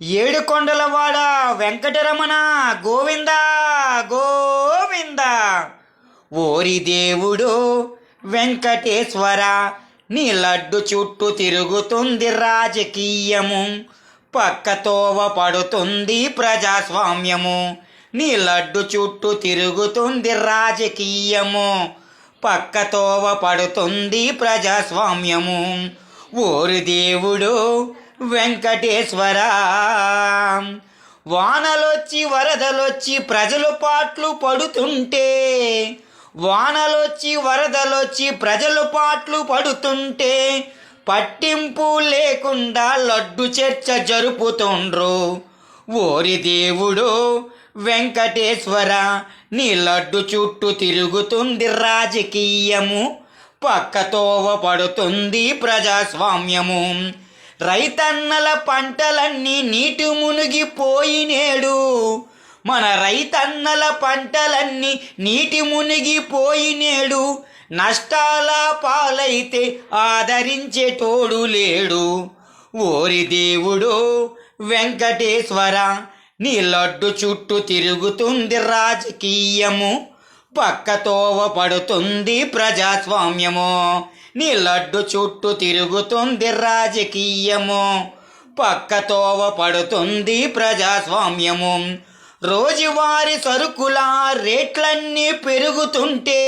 ఏడుకొండలవాడ వెంకటరమణ గోవింద గోవింద. ఓరి దేవుడు వెంకటేశ్వర, నీ లడ్డు చుట్టూ తిరుగుతుంది రాజకీయము, పక్కతోవ పడుతుంది ప్రజాస్వామ్యము. నీ లడ్డు చుట్టూ తిరుగుతుంది రాజకీయము, పక్కతోవ పడుతుంది ప్రజాస్వామ్యము. ఓరి దేవుడు వెంకటేశ్వర, వానలొచ్చి వరదలొచ్చి ప్రజలు పాట్లు పడుతుంటే, వానలొచ్చి వరదలొచ్చి ప్రజలు పాట్లు పడుతుంటే పట్టింపు లేకుండా లడ్డు చర్చ జరుపుతుండ్రు. ఓరి దేవుడు వెంకటేశ్వర, నీ లడ్డు చుట్టూ తిరుగుతుంది రాజకీయము, పక్కతోవ పడుతుంది ప్రజాస్వామ్యము. రైతన్నల పంటలన్నీ నీటి మునిగిపోయినేడు, మన రైతన్నల పంటలన్నీ నీటి మునిగిపోయినేడు. నష్టాల పాలైతే ఆదరించేటోడు లేడు. ఓరి దేవుడు వెంకటేశ్వర, నీ లడ్డు చుట్టూ తిరుగుతుంది రాజకీయము, పక్కతోవ పడుతుంది ప్రజాస్వామ్యము. నీ లడ్డు చుట్టూ తిరుగుతుంది రాజకీయము, పక్కతోవ పడుతుంది ప్రజాస్వామ్యము. రోజువారి సరుకుల రేట్లన్నీ పెరుగుతుంటే,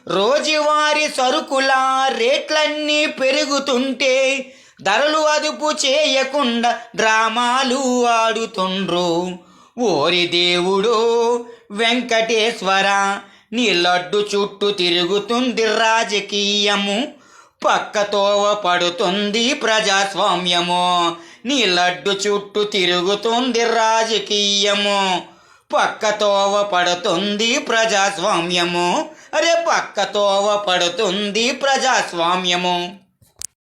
రోజువారి సరుకుల రేట్లన్నీ పెరుగుతుంటే ధరలు అదుపు చేయకుండా డ్రామాలు ఆడుతుండ్రు. ఓరి దేవుడు వెంకటేశ్వర, నీ లడ్డు చుట్టూ తిరుగుతుంది రాజకీయము, పక్కతోవ పడుతుంది ప్రజాస్వామ్యము. నీ లడ్డు చుట్టూ తిరుగుతుంది రాజకీయము, పక్కతోవ పడుతుంది ప్రజాస్వామ్యము. అరే పక్కతోవ పడుతుంది ప్రజాస్వామ్యము.